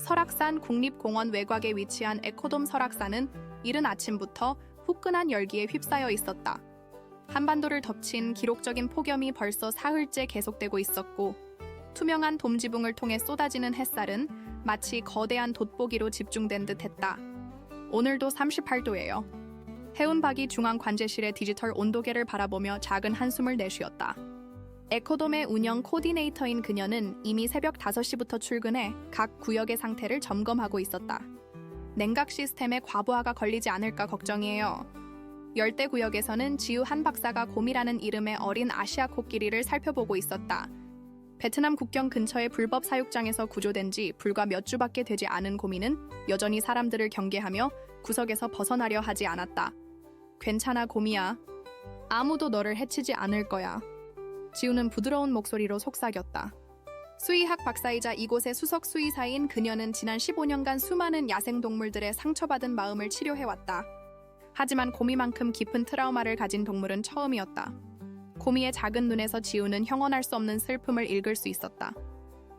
설악산 국립공원 외곽에 위치한 에코돔 설악산은 이른 아침부터 후끈한 열기에 휩싸여 있었다. 한반도를 덮친 기록적인 폭염이 벌써 사흘째 계속되고 있었고, 투명한 돔 지붕을 통해 쏟아지는 햇살은 마치 거대한 돋보기로 집중된 듯했다. 오늘도 38도예요. 해운박이 중앙관제실의 디지털 온도계를 바라보며 작은 한숨을 내쉬었다. 에코돔의 운영 코디네이터인 그녀는 이미 새벽 5시부터 출근해 각 구역의 상태를 점검하고 있었다. 냉각 시스템에 과부하가 걸리지 않을까 걱정이에요. 열대 구역에서는 지우 한 박사가 곰이라는 이름의 어린 아시아 코끼리를 살펴보고 있었다. 베트남 국경 근처의 불법 사육장에서 구조된 지 불과 몇 주밖에 되지 않은 곰이는 여전히 사람들을 경계하며 구석에서 벗어나려 하지 않았다. 괜찮아, 곰이야. 아무도 너를 해치지 않을 거야. 지우는 부드러운 목소리로 속삭였다. 수의학 박사이자 이곳의 수석 수의사인 그녀는 지난 15년간 수많은 야생동물들의 상처받은 마음을 치료해왔다. 하지만 곰이만큼 깊은 트라우마를 가진 동물은 처음이었다. 곰이의 작은 눈에서 지우는 형언할 수 없는 슬픔을 읽을 수 있었다.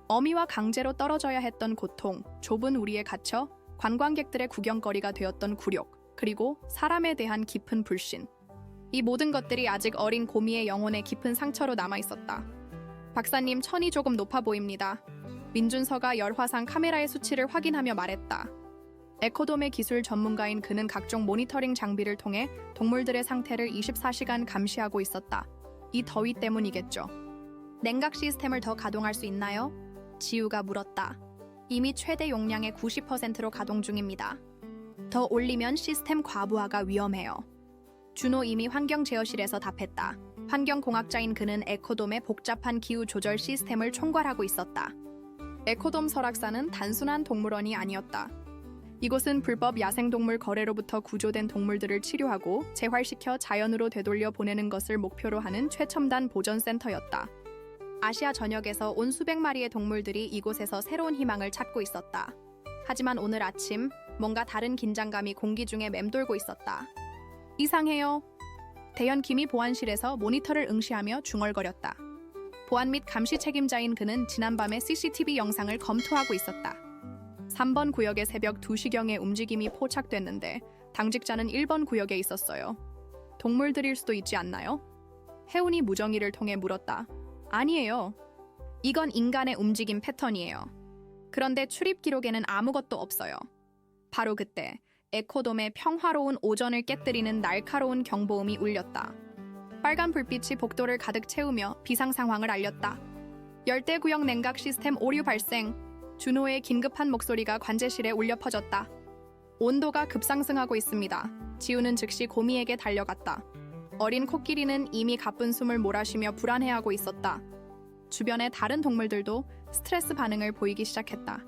어미와 강제로 떨어져야 했던 고통, 좁은 우리에 갇혀 관광객들의 구경거리가 되었던 굴욕, 그리고 사람에 대한 깊은 불신. 이 모든 것들이 아직 어린 곰이의 영혼에 깊은 상처로 남아있었다. 박사님, 천이 조금 높아 보입니다. 민준서가 열화상 카메라의 수치를 확인하며 말했다. 에코돔의 기술 전문가인 그는 각종 모니터링 장비를 통해 동물들의 상태를 24시간 감시하고 있었다. 이 더위 때문이겠죠. 냉각 시스템을 더 가동할 수 있나요? 지우가 물었다. 이미 최대 용량의 90%로 가동 중입니다. 더 올리면 시스템 과부하가 위험해요. 준호 이미 환경제어실에서 답했다. 환경공학자인 그는 에코돔의 복잡한 기후 조절 시스템을 총괄하고 있었다. 에코돔 설악산은 단순한 동물원이 아니었다. 이곳은 불법 야생동물 거래로부터 구조된 동물들을 치료하고 재활시켜 자연으로 되돌려 보내는 것을 목표로 하는 최첨단 보존센터였다. 아시아 전역에서 온 수백 마리의 동물들이 이곳에서 새로운 희망을 찾고 있었다. 하지만 오늘 아침 뭔가 다른 긴장감이 공기 중에 맴돌고 있었다. 이상해요. 대현 기미 보안실에서 모니터를 응시하며 중얼거렸다. 보안 및 감시 책임자인 그는 지난밤에 CCTV 영상을 검토하고 있었다. 3번 구역의 새벽 2시경에 움직임이 포착됐는데 당직자는 1번 구역에 있었어요. 동물들일 수도 있지 않나요? 해운이 무정이를 통해 물었다. 아니에요. 이건 인간의 움직임 패턴이에요. 그런데 출입 기록에는 아무것도 없어요. 바로 그때 에코돔의 평화로운 오전을 깨뜨리는 날카로운 경보음이 울렸다. 빨간 불빛이 복도를 가득 채우며 비상 상황을 알렸다. 열대구역 냉각 시스템 오류 발생. 준호의 긴급한 목소리가 관제실에 울려 퍼졌다. 온도가 급상승하고 있습니다. 지우는 즉시 곰이에게 달려갔다. 어린 코끼리는 이미 가쁜 숨을 몰아쉬며 불안해하고 있었다. 주변의 다른 동물들도 스트레스 반응을 보이기 시작했다.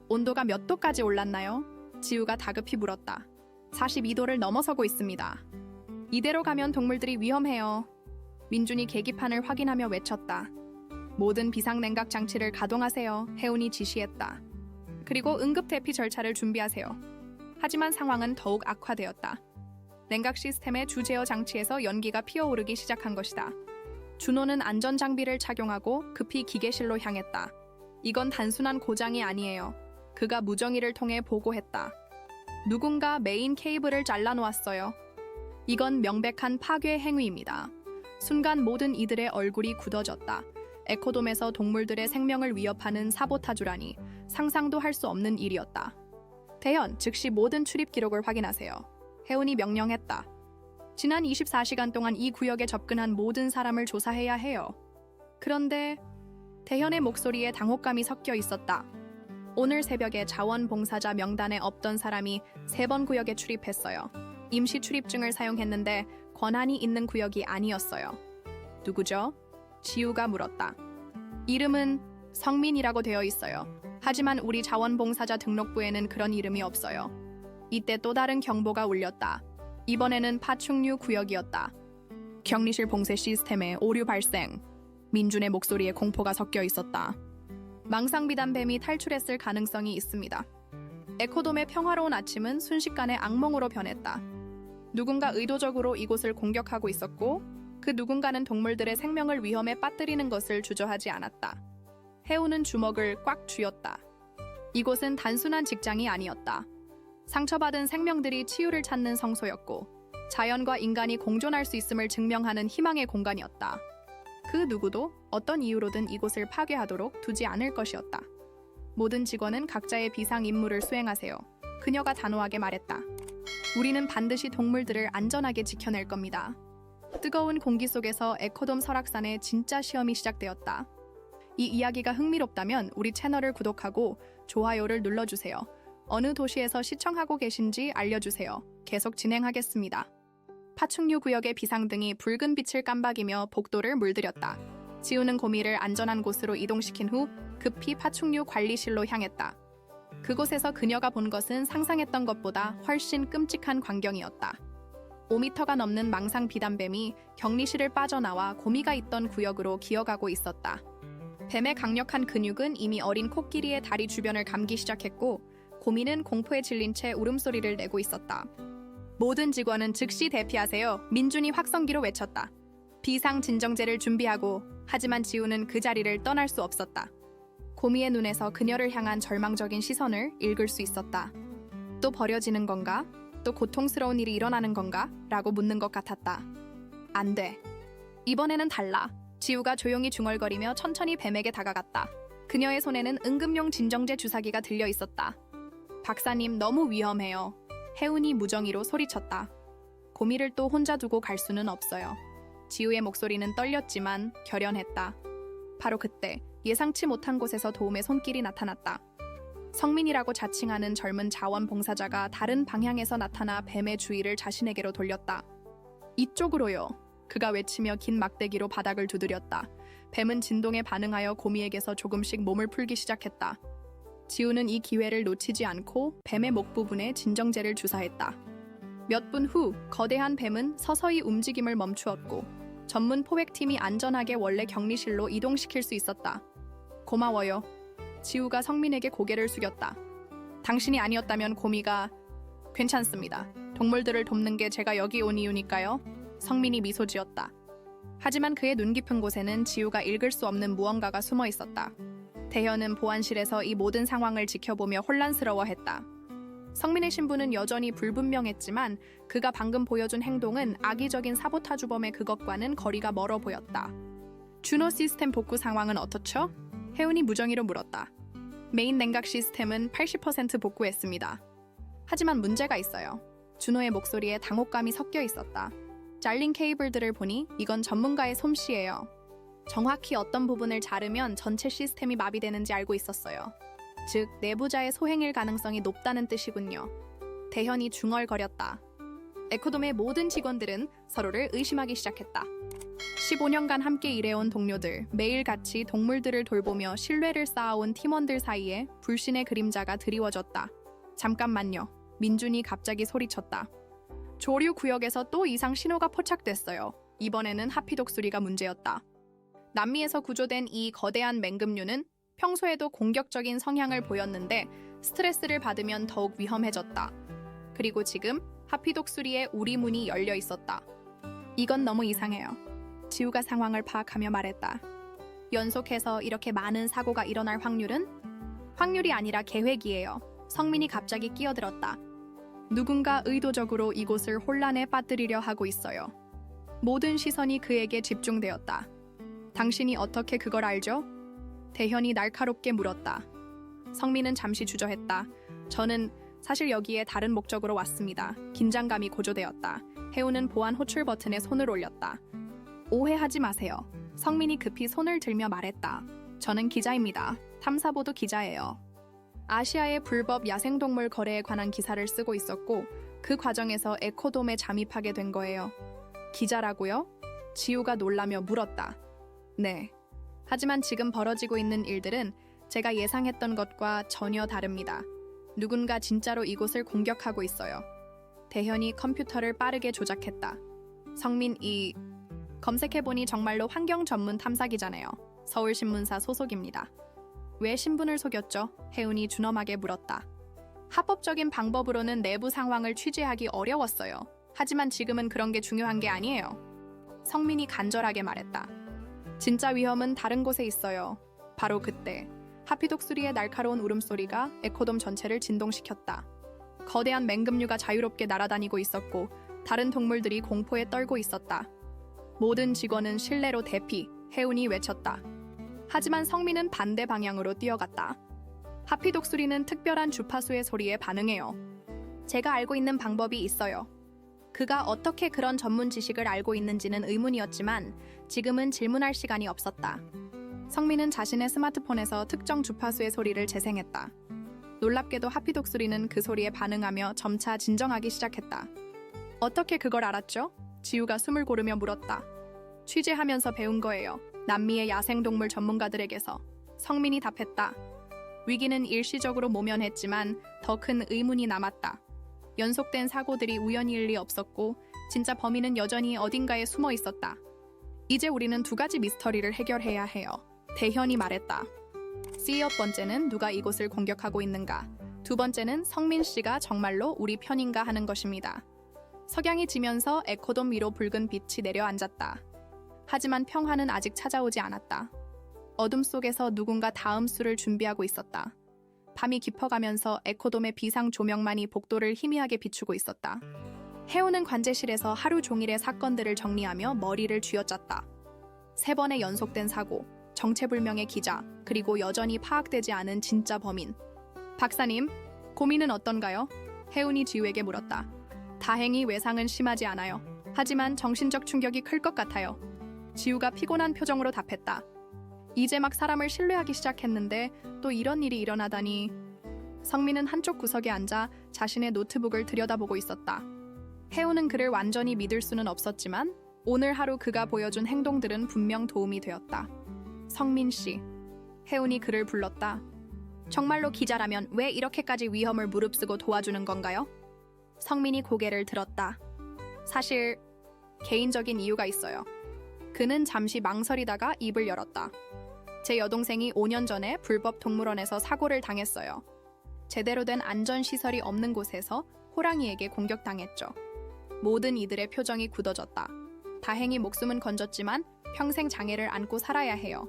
온도가 몇 도까지 올랐나요? 지우가 다급히 물었다. 42도를 넘어서고 있습니다. 이대로 가면 동물들이 위험해요. 민준이 계기판을 확인하며 외쳤다. 모든 비상냉각 장치를 가동하세요. 해운이 지시했다. 그리고 응급 대피 절차를 준비하세요. 하지만 상황은 더욱 악화되었다. 냉각 시스템의 주제어 장치에서 연기가 피어오르기 시작한 것이다. 준호는 안전장비를 착용하고 급히 기계실로 향했다. 이건 단순한 고장이 아니에요. 그가 무정의를 통해 보고했다. 누군가 메인 케이블을 잘라놓았어요. 이건 명백한 파괴 행위입니다. 순간 모든 이들의 얼굴이 굳어졌다. 에코돔에서 동물들의 생명을 위협하는 사보타주라니 상상도 할 수 없는 일이었다. 대현, 즉시 모든 출입 기록을 확인하세요. 해운이 명령했다. 지난 24시간 동안 이 구역에 접근한 모든 사람을 조사해야 해요. 그런데 대현의 목소리에 당혹감이 섞여 있었다. 오늘 새벽에 자원봉사자 명단에 없던 사람이 3번 구역에 출입했어요. 임시 출입증을 사용했는데 권한이 있는 구역이 아니었어요. 누구죠? 지우가 물었다. 이름은 성민이라고 되어 있어요. 하지만 우리 자원봉사자 등록부에는 그런 이름이 없어요. 이때 또 다른 경보가 울렸다. 이번에는 파충류 구역이었다. 격리실 봉쇄 시스템에 오류 발생. 민준의 목소리에 공포가 섞여 있었다. 망상비단 뱀이 탈출했을 가능성이 있습니다. 에코돔의 평화로운 아침은 순식간에 악몽으로 변했다. 누군가 의도적으로 이곳을 공격하고 있었고 그 누군가는 동물들의 생명을 위험에 빠뜨리는 것을 주저하지 않았다. 해우는 주먹을 꽉 쥐었다. 이곳은 단순한 직장이 아니었다. 상처받은 생명들이 치유를 찾는 성소였고 자연과 인간이 공존할 수 있음을 증명하는 희망의 공간이었다. 그 누구도 어떤 이유로든 이곳을 파괴하도록 두지 않을 것이었다. 모든 직원은 각자의 비상 임무를 수행하세요. 그녀가 단호하게 말했다. 우리는 반드시 동물들을 안전하게 지켜낼 겁니다. 뜨거운 공기 속에서 에코돔 설악산의 진짜 시험이 시작되었다. 이 이야기가 흥미롭다면 우리 채널을 구독하고 좋아요를 눌러주세요. 어느 도시에서 시청하고 계신지 알려주세요. 계속 진행하겠습니다. 파충류 구역의 비상등이 붉은 빛을 깜박이며 복도를 물들였다. 지우는 고미를 안전한 곳으로 이동시킨 후 급히 파충류 관리실로 향했다. 그곳에서 그녀가 본 것은 상상했던 것보다 훨씬 끔찍한 광경이었다. 5m가 넘는 망상 비단뱀이 격리실을 빠져나와 고미가 있던 구역으로 기어가고 있었다. 뱀의 강력한 근육은 이미 어린 코끼리의 다리 주변을 감기 시작했고 고미는 공포에 질린 채 울음소리를 내고 있었다. 모든 직원은 즉시 대피하세요. 민준이 확성기로 외쳤다. 비상 진정제를 준비하고 하지만 지우는 그 자리를 떠날 수 없었다. 고미의 눈에서 그녀를 향한 절망적인 시선을 읽을 수 있었다. 또 버려지는 건가? 또 고통스러운 일이 일어나는 건가? 라고 묻는 것 같았다. 안 돼. 이번에는 달라. 지우가 조용히 중얼거리며 천천히 뱀에게 다가갔다. 그녀의 손에는 응급용 진정제 주사기가 들려 있었다. 박사님, 너무 위험해요. 혜운이 무정의로 소리쳤다. 고미를 또 혼자 두고 갈 수는 없어요. 지우의 목소리는 떨렸지만 결연했다. 바로 그때 예상치 못한 곳에서 도움의 손길이 나타났다. 성민이라고 자칭하는 젊은 자원봉사자가 다른 방향에서 나타나 뱀의 주의를 자신에게로 돌렸다. 이쪽으로요. 그가 외치며 긴 막대기로 바닥을 두드렸다. 뱀은 진동에 반응하여 고미에게서 조금씩 몸을 풀기 시작했다. 지우는 이 기회를 놓치지 않고 뱀의 목 부분에 진정제를 주사했다. 몇 분 후 거대한 뱀은 서서히 움직임을 멈추었고 전문 포획팀이 안전하게 원래 격리실로 이동시킬 수 있었다. 고마워요. 지우가 성민에게 고개를 숙였다. 당신이 아니었다면 고미가... 괜찮습니다. 동물들을 돕는 게 제가 여기 온 이유니까요. 성민이 미소 지었다. 하지만 그의 눈 깊은 곳에는 지우가 읽을 수 없는 무언가가 숨어 있었다. 대현은 보안실에서 이 모든 상황을 지켜보며 혼란스러워했다. 성민의 신분은 여전히 불분명했지만 그가 방금 보여준 행동은 악의적인 사보타주범의 그것과는 거리가 멀어 보였다. 준호 시스템 복구 상황은 어떻죠? 혜운이 무정의로 물었다. 메인 냉각 시스템은 80% 복구했습니다. 하지만 문제가 있어요. 준호의 목소리에 당혹감이 섞여 있었다. 잘린 케이블들을 보니 이건 전문가의 솜씨예요. 정확히 어떤 부분을 자르면 전체 시스템이 마비되는지 알고 있었어요. 즉, 내부자의 소행일 가능성이 높다는 뜻이군요. 대현이 중얼거렸다. 에코돔의 모든 직원들은 서로를 의심하기 시작했다. 15년간 함께 일해온 동료들, 매일같이 동물들을 돌보며 신뢰를 쌓아온 팀원들 사이에 불신의 그림자가 드리워졌다. 잠깐만요. 민준이 갑자기 소리쳤다. 조류 구역에서 또 이상 신호가 포착됐어요. 이번에는 하피독수리가 문제였다. 남미에서 구조된 이 거대한 맹금류는 평소에도 공격적인 성향을 보였는데 스트레스를 받으면 더욱 위험해졌다. 그리고 지금 하피독수리에 우리 문이 열려 있었다. 이건 너무 이상해요. 지우가 상황을 파악하며 말했다. 연속해서 이렇게 많은 사고가 일어날 확률은? 확률이 아니라 계획이에요. 성민이 갑자기 끼어들었다. 누군가 의도적으로 이곳을 혼란에 빠뜨리려 하고 있어요. 모든 시선이 그에게 집중되었다. 당신이 어떻게 그걸 알죠? 대현이 날카롭게 물었다. 성민은 잠시 주저했다. 저는 사실 여기에 다른 목적으로 왔습니다. 긴장감이 고조되었다. 혜우는 보안 호출 버튼에 손을 올렸다. 오해하지 마세요. 성민이 급히 손을 들며 말했다. 저는 기자입니다. 탐사보도 기자예요. 아시아의 불법 야생동물 거래에 관한 기사를 쓰고 있었고 그 과정에서 에코돔에 잠입하게 된 거예요. 기자라고요? 지우가 놀라며 물었다. 네. 하지만 지금 벌어지고 있는 일들은 제가 예상했던 것과 전혀 다릅니다. 누군가 진짜로 이곳을 공격하고 있어요. 대현이 컴퓨터를 빠르게 조작했다. 성민이 검색해보니 정말로 환경 전문 탐사기자네요. 서울신문사 소속입니다. 왜 신분을 속였죠? 혜운이 준엄하게 물었다. 합법적인 방법으로는 내부 상황을 취재하기 어려웠어요. 하지만 지금은 그런 게 중요한 게 아니에요. 성민이 간절하게 말했다. 진짜 위험은 다른 곳에 있어요. 바로 그때 하피독수리의 날카로운 울음소리가 에코돔 전체를 진동시켰다. 거대한 맹금류가 자유롭게 날아다니고 있었고 다른 동물들이 공포에 떨고 있었다. 모든 직원은 실내로 대피, 해운이 외쳤다. 하지만 성민은 반대 방향으로 뛰어갔다. 하피독수리는 특별한 주파수의 소리에 반응해요. 제가 알고 있는 방법이 있어요. 그가 어떻게 그런 전문 지식을 알고 있는지는 의문이었지만 지금은 질문할 시간이 없었다. 성민은 자신의 스마트폰에서 특정 주파수의 소리를 재생했다. 놀랍게도 하피독수리는 그 소리에 반응하며 점차 진정하기 시작했다. 어떻게 그걸 알았죠? 지우가 숨을 고르며 물었다. 취재하면서 배운 거예요. 남미의 야생동물 전문가들에게서. 성민이 답했다. 위기는 일시적으로 모면했지만 더 큰 의문이 남았다. 연속된 사고들이 우연일 리 없었고 진짜 범인은 여전히 어딘가에 숨어 있었다. 이제 우리는 두 가지 미스터리를 해결해야 해요. 대현이 말했다. 첫 번째는 누가 이곳을 공격하고 있는가. 두 번째는 성민 씨가 정말로 우리 편인가 하는 것입니다. 석양이 지면서 에코돔 위로 붉은 빛이 내려앉았다. 하지만 평화는 아직 찾아오지 않았다. 어둠 속에서 누군가 다음 수를 준비하고 있었다. 밤이 깊어가면서 에코돔의 비상 조명만이 복도를 희미하게 비추고 있었다. 해오는 관제실에서 하루 종일의 사건들을 정리하며 머리를 쥐어짰다. 3번의 연속된 사고, 정체불명의 기자, 그리고 여전히 파악되지 않은 진짜 범인. 박사님, 고민은 어떤가요? 해운이 지우에게 물었다. 다행히 외상은 심하지 않아요. 하지만 정신적 충격이 클 것 같아요. 지우가 피곤한 표정으로 답했다. 이제 막 사람을 신뢰하기 시작했는데 또 이런 일이 일어나다니. 성민은 한쪽 구석에 앉아 자신의 노트북을 들여다보고 있었다. 해우는 그를 완전히 믿을 수는 없었지만 오늘 하루 그가 보여준 행동들은 분명 도움이 되었다. 성민 씨. 해운이 그를 불렀다. 정말로 기자라면 왜 이렇게까지 위험을 무릅쓰고 도와주는 건가요? 성민이 고개를 들었다. 사실 개인적인 이유가 있어요. 그는 잠시 망설이다가 입을 열었다. 제 여동생이 5년 전에 불법 동물원에서 사고를 당했어요. 제대로 된 안전시설이 없는 곳에서 호랑이에게 공격당했죠. 모든 이들의 표정이 굳어졌다. 다행히 목숨은 건졌지만 평생 장애를 안고 살아야 해요.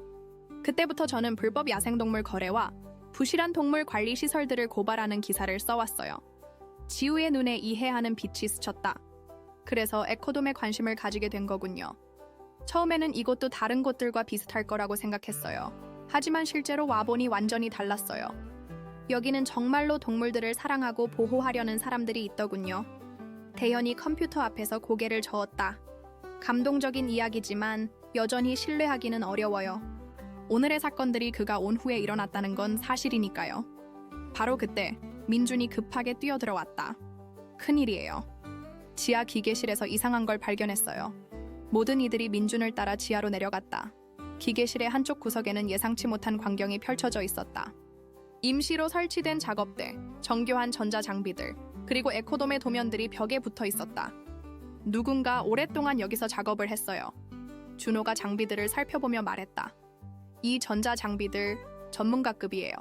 그때부터 저는 불법 야생동물 거래와 부실한 동물 관리 시설들을 고발하는 기사를 써왔어요. 지우의 눈에 이해하는 빛이 스쳤다. 그래서 에코돔에 관심을 가지게 된 거군요. 처음에는 이곳도 다른 곳들과 비슷할 거라고 생각했어요. 하지만 실제로 와보니 완전히 달랐어요. 여기는 정말로 동물들을 사랑하고 보호하려는 사람들이 있더군요. 대현이 컴퓨터 앞에서 고개를 저었다. 감동적인 이야기지만 여전히 신뢰하기는 어려워요. 오늘의 사건들이 그가 온 후에 일어났다는 건 사실이니까요. 바로 그때 민준이 급하게 뛰어들어왔다. 큰일이에요. 지하 기계실에서 이상한 걸 발견했어요. 모든 이들이 민준을 따라 지하로 내려갔다. 기계실의 한쪽 구석에는 예상치 못한 광경이 펼쳐져 있었다. 임시로 설치된 작업대, 정교한 전자장비들, 그리고 에코돔의 도면들이 벽에 붙어 있었다. 누군가 오랫동안 여기서 작업을 했어요. 준호가 장비들을 살펴보며 말했다. 이 전자장비들 전문가급이에요.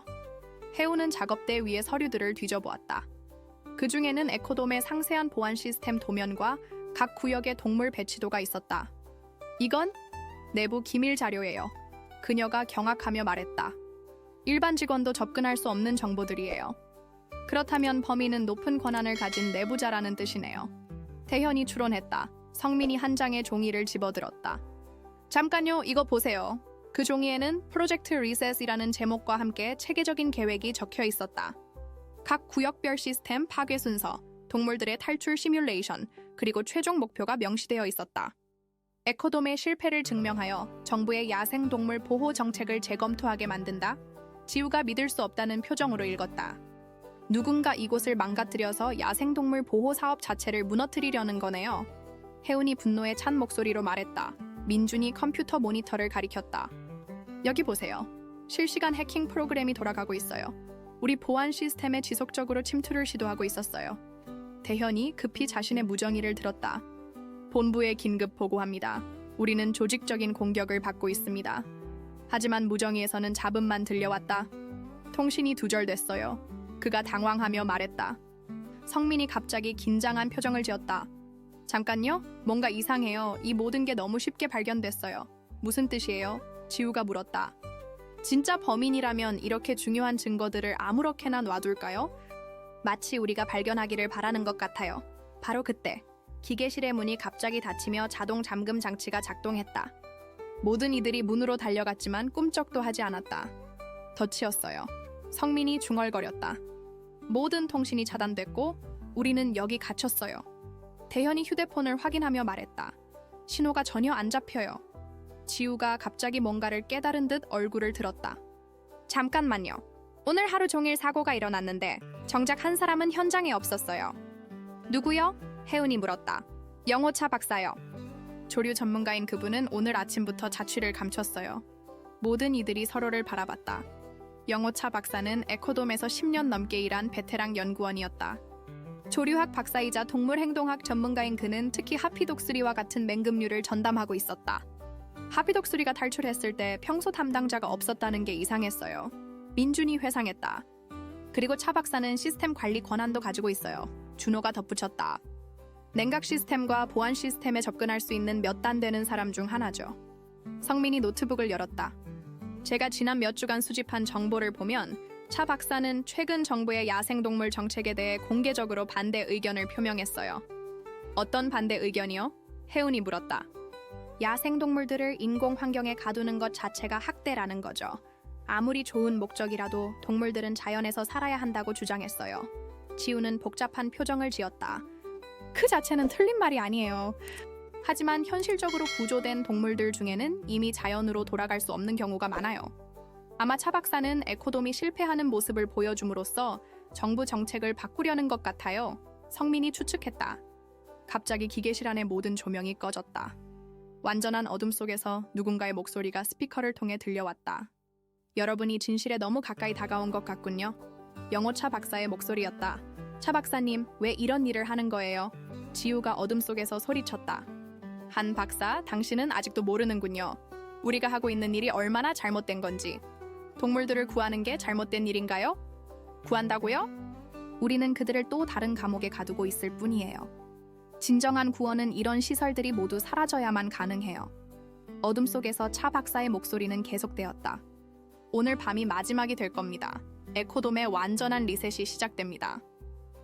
해우는 작업대 위에 서류들을 뒤져보았다. 그 중에는 에코돔의 상세한 보안 시스템 도면과 각 구역의 동물 배치도가 있었다. 이건 내부 기밀 자료예요. 그녀가 경악하며 말했다. 일반 직원도 접근할 수 없는 정보들이에요. 그렇다면 범인은 높은 권한을 가진 내부자라는 뜻이네요. 대현이 추론했다. 성민이 한 장의 종이를 집어들었다. 잠깐요, 이거 보세요. 그 종이에는 프로젝트 리셋이라는 제목과 함께 체계적인 계획이 적혀 있었다. 각 구역별 시스템 파괴 순서, 동물들의 탈출 시뮬레이션, 그리고 최종 목표가 명시되어 있었다. 에코돔의 실패를 증명하여 정부의 야생동물 보호 정책을 재검토하게 만든다. 지우가 믿을 수 없다는 표정으로 읽었다. 누군가 이곳을 망가뜨려서 야생동물 보호 사업 자체를 무너뜨리려는 거네요. 해운이 분노에 찬 목소리로 말했다. 민준이 컴퓨터 모니터를 가리켰다. 여기 보세요. 실시간 해킹 프로그램이 돌아가고 있어요. 우리 보안 시스템에 지속적으로 침투를 시도하고 있었어요. 대현이 급히 자신의 무정의를 들었다. 본부에 긴급 보고합니다. 우리는 조직적인 공격을 받고 있습니다. 하지만 무정의에서는 잡음만 들려왔다. 통신이 두절됐어요. 그가 당황하며 말했다. 성민이 갑자기 긴장한 표정을 지었다. 잠깐요? 뭔가 이상해요. 이 모든 게 너무 쉽게 발견됐어요. 무슨 뜻이에요? 지우가 물었다. 진짜 범인이라면 이렇게 중요한 증거들을 아무렇게나 놔둘까요? 마치 우리가 발견하기를 바라는 것 같아요. 바로 그때 기계실의 문이 갑자기 닫히며 자동 잠금 장치가 작동했다. 모든 이들이 문으로 달려갔지만 꿈쩍도 하지 않았다. 덫이었어요. 성민이 중얼거렸다. 모든 통신이 차단됐고 우리는 여기 갇혔어요. 대현이 휴대폰을 확인하며 말했다. 신호가 전혀 안 잡혀요. 지우가 갑자기 뭔가를 깨달은 듯 얼굴을 들었다. 잠깐만요. 오늘 하루 종일 사고가 일어났는데 정작 한 사람은 현장에 없었어요. 누구요? 혜은이 물었다. 영호차 박사요. 조류 전문가인 그분은 오늘 아침부터 자취를 감췄어요. 모든 이들이 서로를 바라봤다. 영호차 박사는 에코돔에서 10년 넘게 일한 베테랑 연구원이었다. 조류학 박사이자 동물행동학 전문가인 그는 특히 하피독수리와 같은 맹금류를 전담하고 있었다. 하피독수리가 탈출했을 때 평소 담당자가 없었다는 게 이상했어요. 민준이 회상했다. 그리고 차 박사는 시스템 관리 권한도 가지고 있어요. 준호가 덧붙였다. 냉각 시스템과 보안 시스템에 접근할 수 있는 몇 단 되는 사람 중 하나죠. 성민이 노트북을 열었다. 제가 지난 몇 주간 수집한 정보를 보면 차 박사는 최근 정부의 야생동물 정책에 대해 공개적으로 반대 의견을 표명했어요. 어떤 반대 의견이요? 혜은이 물었다. 야생동물들을 인공환경에 가두는 것 자체가 학대라는 거죠. 아무리 좋은 목적이라도 동물들은 자연에서 살아야 한다고 주장했어요. 지우는 복잡한 표정을 지었다. 그 자체는 틀린 말이 아니에요. 하지만 현실적으로 구조된 동물들 중에는 이미 자연으로 돌아갈 수 없는 경우가 많아요. 아마 차 박사는 에코돔이 실패하는 모습을 보여줌으로써 정부 정책을 바꾸려는 것 같아요. 성민이 추측했다. 갑자기 기계실 안의 모든 조명이 꺼졌다. 완전한 어둠 속에서 누군가의 목소리가 스피커를 통해 들려왔다. 여러분이 진실에 너무 가까이 다가온 것 같군요. 영호차 박사의 목소리였다. 차 박사님, 왜 이런 일을 하는 거예요? 지우가 어둠 속에서 소리쳤다. 한 박사, 당신은 아직도 모르는군요. 우리가 하고 있는 일이 얼마나 잘못된 건지. 동물들을 구하는 게 잘못된 일인가요? 구한다고요? 우리는 그들을 또 다른 감옥에 가두고 있을 뿐이에요. 진정한 구원은 이런 시설들이 모두 사라져야만 가능해요. 어둠 속에서 차 박사의 목소리는 계속되었다. 오늘 밤이 마지막이 될 겁니다. 에코돔의 완전한 리셋이 시작됩니다.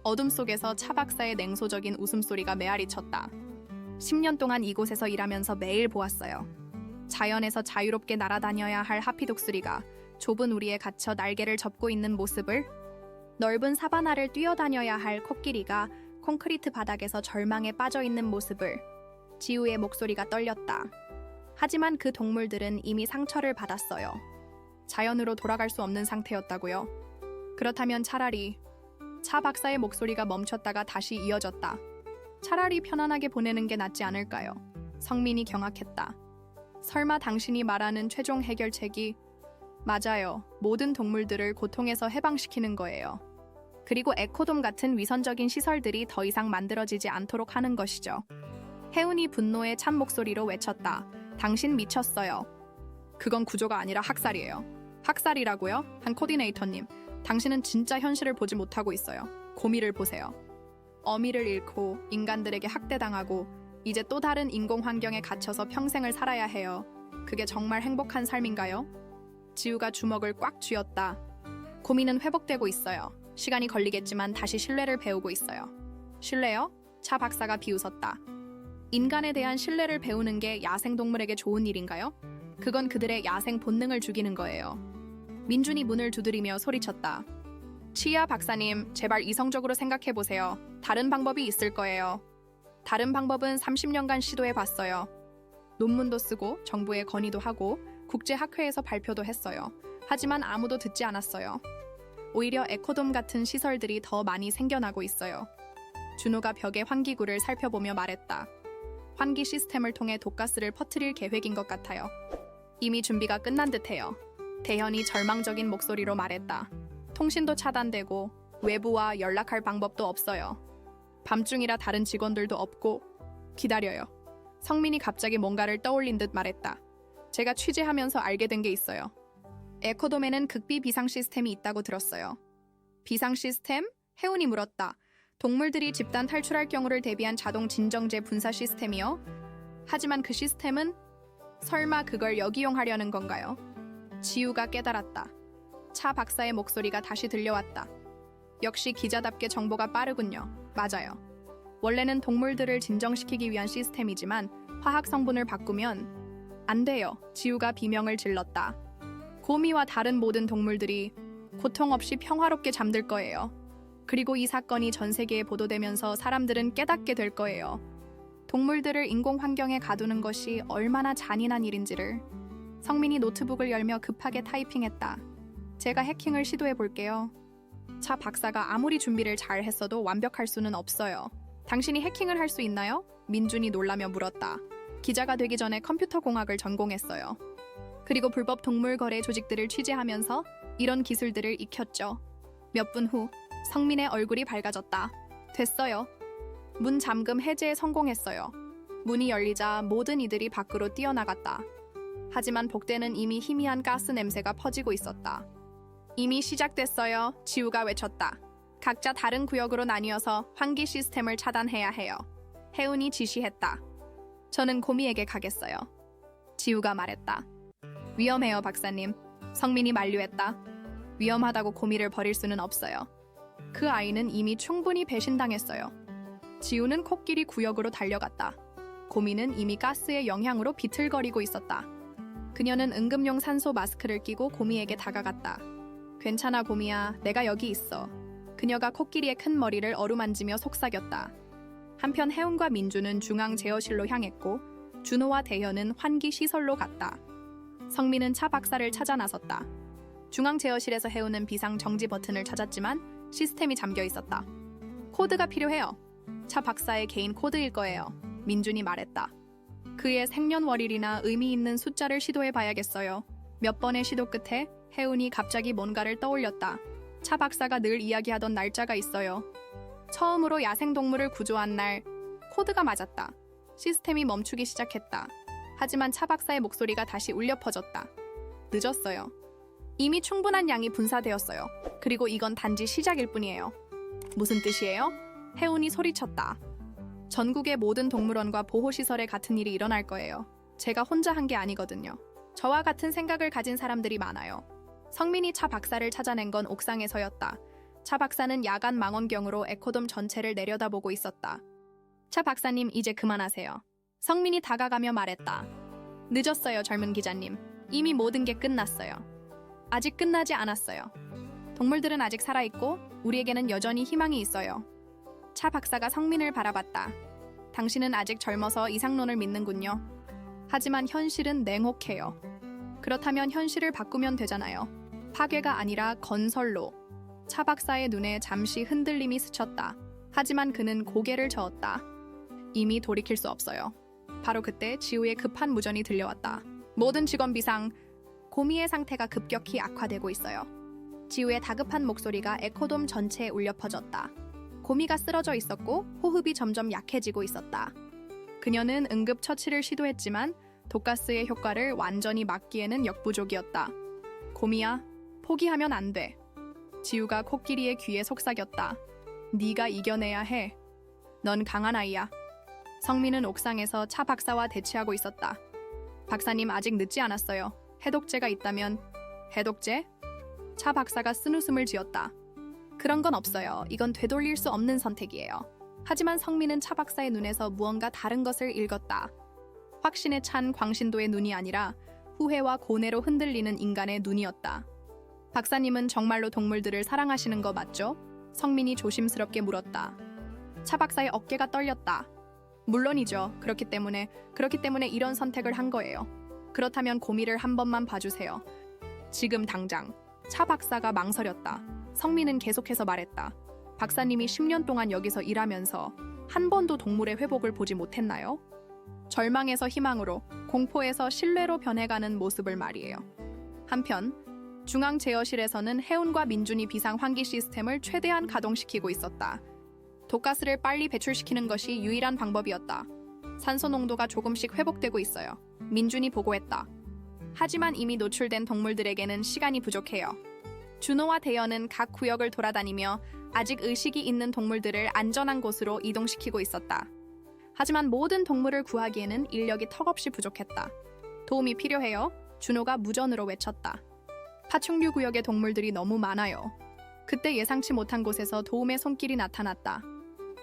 어둠 속에서 차 박사의 냉소적인 웃음소리가 메아리 쳤다. 10년 동안 이곳에서 일하면서 매일 보았어요. 자연에서 자유롭게 날아다녀야 할 하피독수리가 좁은 우리에 갇혀 날개를 접고 있는 모습을, 넓은 사바나를 뛰어다녀야 할 코끼리가 콘크리트 바닥에서 절망에 빠져있는 모습을. 지우의 목소리가 떨렸다. 하지만 그 동물들은 이미 상처를 받았어요. 자연으로 돌아갈 수 없는 상태였다고요. 그렇다면 차라리. 차 박사의 목소리가 멈췄다가 다시 이어졌다. 차라리 편안하게 보내는 게 낫지 않을까요? 성민이 경악했다. 설마 당신이 말하는 최종 해결책이. 맞아요. 모든 동물들을 고통에서 해방시키는 거예요. 그리고 에코돔 같은 위선적인 시설들이 더 이상 만들어지지 않도록 하는 것이죠. 혜은이 분노의 찬 목소리로 외쳤다. 당신 미쳤어요. 그건 구조가 아니라 학살이에요. 학살이라고요? 한 코디네이터님, 당신은 진짜 현실을 보지 못하고 있어요. 고미를 보세요. 어미를 잃고 인간들에게 학대당하고 이제 또 다른 인공환경에 갇혀서 평생을 살아야 해요. 그게 정말 행복한 삶인가요? 지우가 주먹을 꽉 쥐었다. 고민은 회복되고 있어요. 시간이 걸리겠지만 다시 신뢰를 배우고 있어요. 신뢰요? 차 박사가 비웃었다. 인간에 대한 신뢰를 배우는 게 야생동물에게 좋은 일인가요? 그건 그들의 야생 본능을 죽이는 거예요. 민준이 문을 두드리며 소리쳤다. 치아 박사님, 제발 이성적으로 생각해보세요. 다른 방법이 있을 거예요. 다른 방법은 30년간 시도해봤어요. 논문도 쓰고 정부에 건의도 하고 국제학회에서 발표도 했어요. 하지만 아무도 듣지 않았어요. 오히려 에코돔 같은 시설들이 더 많이 생겨나고 있어요. 준호가 벽의 환기구를 살펴보며 말했다. 환기 시스템을 통해 독가스를 퍼뜨릴 계획인 것 같아요. 이미 준비가 끝난 듯해요. 대현이 절망적인 목소리로 말했다. 통신도 차단되고 외부와 연락할 방법도 없어요. 밤중이라 다른 직원들도 없고. 기다려요. 성민이 갑자기 뭔가를 떠올린 듯 말했다. 제가 취재하면서 알게 된 게 있어요. 에코돔에는 극비 비상 시스템이 있다고 들었어요. 비상 시스템? 혜은이 물었다. 동물들이 집단 탈출할 경우를 대비한 자동 진정제 분사 시스템이요? 하지만 그 시스템은 설마 그걸 역이용하려는 건가요? 지우가 깨달았다. 차 박사의 목소리가 다시 들려왔다. 역시 기자답게 정보가 빠르군요. 맞아요. 원래는 동물들을 진정시키기 위한 시스템이지만 화학 성분을 바꾸면 안 돼요. 지우가 비명을 질렀다. 곰이와 다른 모든 동물들이 고통 없이 평화롭게 잠들 거예요. 그리고 이 사건이 전 세계에 보도되면서 사람들은 깨닫게 될 거예요. 동물들을 인공 환경에 가두는 것이 얼마나 잔인한 일인지를. 성민이 노트북을 열며 급하게 타이핑했다. 제가 해킹을 시도해 볼게요. 차 박사가 아무리 준비를 잘 했어도 완벽할 수는 없어요. 당신이 해킹을 할 수 있나요? 민준이 놀라며 물었다. 기자가 되기 전에 컴퓨터 공학을 전공했어요. 그리고 불법 동물 거래 조직들을 취재하면서 이런 기술들을 익혔죠. 몇 분 후 성민의 얼굴이 밝아졌다. 됐어요. 문 잠금 해제에 성공했어요. 문이 열리자 모든 이들이 밖으로 뛰어나갔다. 하지만 복대는 이미 희미한 가스 냄새가 퍼지고 있었다. 이미 시작됐어요. 지우가 외쳤다. 각자 다른 구역으로 나뉘어서 환기 시스템을 차단해야 해요. 혜운이 지시했다. 저는 고미에게 가겠어요. 지우가 말했다. 위험해요, 박사님. 성민이 만류했다. 위험하다고 고미를 버릴 수는 없어요. 그 아이는 이미 충분히 배신당했어요. 지우는 코끼리 구역으로 달려갔다. 고미는 이미 가스의 영향으로 비틀거리고 있었다. 그녀는 응급용 산소 마스크를 끼고 고미에게 다가갔다. 괜찮아, 고미야. 내가 여기 있어. 그녀가 코끼리의 큰 머리를 어루만지며 속삭였다. 한편 혜운과 민주는 중앙 제어실로 향했고 준호와 대현은 환기 시설로 갔다. 성민은 차 박사를 찾아 나섰다. 중앙 제어실에서 혜운은 비상 정지 버튼을 찾았지만 시스템이 잠겨 있었다. 코드가 필요해요. 차 박사의 개인 코드일 거예요. 민준이 말했다. 그의 생년월일이나 의미 있는 숫자를 시도해 봐야겠어요. 몇 번의 시도 끝에 혜운이 갑자기 뭔가를 떠올렸다. 차 박사가 늘 이야기하던 날짜가 있어요. 처음으로 야생동물을 구조한 날, 코드가 맞았다. 시스템이 멈추기 시작했다. 하지만 차 박사의 목소리가 다시 울려 퍼졌다. 늦었어요. 이미 충분한 양이 분사되었어요. 그리고 이건 단지 시작일 뿐이에요. 무슨 뜻이에요? 혜운이 소리쳤다. 전국의 모든 동물원과 보호시설에 같은 일이 일어날 거예요. 제가 혼자 한 게 아니거든요. 저와 같은 생각을 가진 사람들이 많아요. 성민이 차 박사를 찾아낸 건 옥상에서였다. 차 박사는 야간 망원경으로 에코돔 전체를 내려다보고 있었다. 차 박사님, 이제 그만하세요. 성민이 다가가며 말했다. 늦었어요, 젊은 기자님. 이미 모든 게 끝났어요. 아직 끝나지 않았어요. 동물들은 아직 살아있고 우리에게는 여전히 희망이 있어요. 차 박사가 성민을 바라봤다. 당신은 아직 젊어서 이상론을 믿는군요. 하지만 현실은 냉혹해요. 그렇다면 현실을 바꾸면 되잖아요. 파괴가 아니라 건설로. 차 박사의 눈에 잠시 흔들림이 스쳤다. 하지만 그는 고개를 저었다. 이미 돌이킬 수 없어요. 바로 그때 지우의 급한 무전이 들려왔다. 모든 직원 비상. 고미의 상태가 급격히 악화되고 있어요. 지우의 다급한 목소리가 에코돔 전체에 울려 퍼졌다. 고미가 쓰러져 있었고 호흡이 점점 약해지고 있었다. 그녀는 응급 처치를 시도했지만 독가스의 효과를 완전히 막기에는 역부족이었다. 고미야, 포기하면 안 돼. 지우가 코끼리의 귀에 속삭였다. 네가 이겨내야 해. 넌 강한 아이야. 성민은 옥상에서 차 박사와 대치하고 있었다. 박사님, 아직 늦지 않았어요. 해독제가 있다면. 해독제? 차 박사가 쓴웃음을 지었다. 그런 건 없어요. 이건 되돌릴 수 없는 선택이에요. 하지만 성민은 차 박사의 눈에서 무언가 다른 것을 읽었다. 확신에 찬 광신도의 눈이 아니라 후회와 고뇌로 흔들리는 인간의 눈이었다. 박사님은 정말로 동물들을 사랑하시는 거 맞죠? 성민이 조심스럽게 물었다. 차 박사의 어깨가 떨렸다. 물론이죠. 그렇기 때문에 이런 선택을 한 거예요. 그렇다면 고미를 한 번만 봐주세요. 지금 당장. 차 박사가 망설였다. 성민은 계속해서 말했다. 박사님이 10년 동안 여기서 일하면서 한 번도 동물의 회복을 보지 못했나요? 절망에서 희망으로, 공포에서 신뢰로 변해가는 모습을 말이에요. 한편 중앙 제어실에서는 혜운과 민준이 비상 환기 시스템을 최대한 가동시키고 있었다. 독가스를 빨리 배출시키는 것이 유일한 방법이었다. 산소 농도가 조금씩 회복되고 있어요. 민준이 보고했다. 하지만 이미 노출된 동물들에게는 시간이 부족해요. 준호와 대현은 각 구역을 돌아다니며 아직 의식이 있는 동물들을 안전한 곳으로 이동시키고 있었다. 하지만 모든 동물을 구하기에는 인력이 턱없이 부족했다. 도움이 필요해요. 준호가 무전으로 외쳤다. 파충류 구역의 동물들이 너무 많아요. 그때 예상치 못한 곳에서 도움의 손길이 나타났다.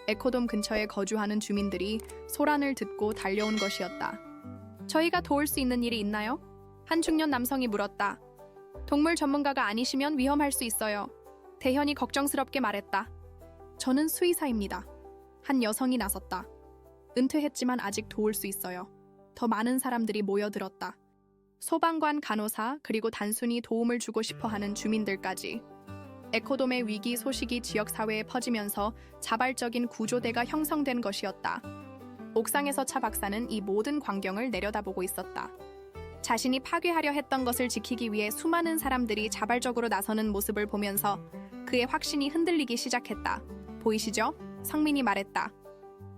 에코돔 근처에 거주하는 주민들이 소란을 듣고 달려온 것이었다. 저희가 도울 수 있는 일이 있나요? 한 중년 남성이 물었다. 동물 전문가가 아니시면 위험할 수 있어요. 대현이 걱정스럽게 말했다. 저는 수의사입니다. 한 여성이 나섰다. 은퇴했지만 아직 도울 수 있어요. 더 많은 사람들이 모여들었다. 소방관, 간호사, 그리고 단순히 도움을 주고 싶어 하는 주민들까지. 에코돔의 위기 소식이 지역사회에 퍼지면서 자발적인 구조대가 형성된 것이었다. 옥상에서 차 박사는 이 모든 광경을 내려다보고 있었다. 자신이 파괴하려 했던 것을 지키기 위해 수많은 사람들이 자발적으로 나서는 모습을 보면서 그의 확신이 흔들리기 시작했다. 보이시죠? 성민이 말했다.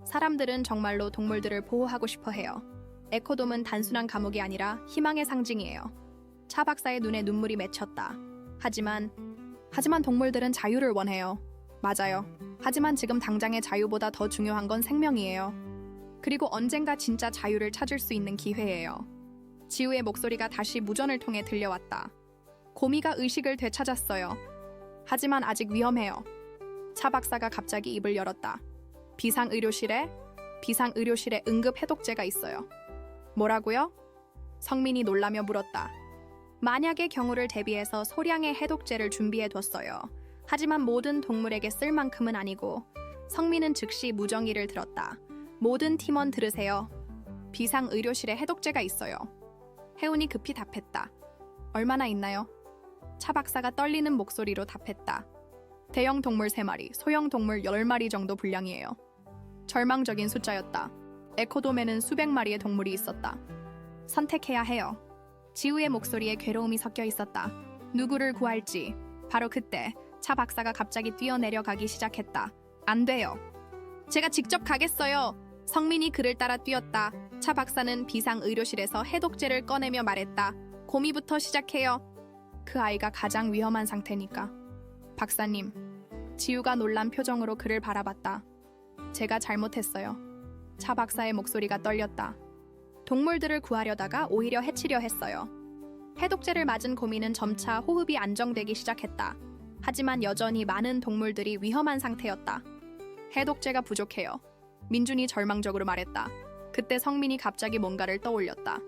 사람들은 정말로 동물들을 보호하고 싶어 해요. 에코돔은 단순한 감옥이 아니라 희망의 상징이에요. 차 박사의 눈에 눈물이 맺혔다. 하지만 동물들은 자유를 원해요. 맞아요. 하지만 지금 당장의 자유보다 더 중요한 건 생명이에요. 그리고 언젠가 진짜 자유를 찾을 수 있는 기회예요. 지우의 목소리가 다시 무전을 통해 들려왔다. 고미가 의식을 되찾았어요. 하지만 아직 위험해요. 차 박사가 갑자기 입을 열었다. 비상의료실에 응급 해독제가 있어요. 뭐라고요? 성민이 놀라며 물었다. 만약의 경우를 대비해서 소량의 해독제를 준비해뒀어요. 하지만 모든 동물에게 쓸 만큼은 아니고. 성민은 즉시 무정의를 들었다. 모든 팀원 들으세요. 비상의료실에 해독제가 있어요. 혜운이 급히 답했다. 얼마나 있나요? 차 박사가 떨리는 목소리로 답했다. 대형 동물 3마리, 소형 동물 10마리 정도 분량이에요. 절망적인 숫자였다. 에코돔에는 수백 마리의 동물이 있었다. 선택해야 해요. 지우의 목소리에 괴로움이 섞여 있었다. 누구를 구할지. 바로 그때 차 박사가 갑자기 뛰어내려가기 시작했다. 안 돼요. 제가 직접 가겠어요. 성민이 그를 따라 뛰었다. 차 박사는 비상의료실에서 해독제를 꺼내며 말했다. 고미부터 시작해요. 그 아이가 가장 위험한 상태니까. 박사님. 지우가 놀란 표정으로 그를 바라봤다. 제가 잘못했어요. 차 박사의 목소리가 떨렸다. 동물들을 구하려다가 오히려 해치려 했어요. 해독제를 맞은 고미는 점차 호흡이 안정되기 시작했다. 하지만 여전히 많은 동물들이 위험한 상태였다. 해독제가 부족해요. 민준이 절망적으로 말했다. 그때 성민이 갑자기 뭔가를 떠올렸다.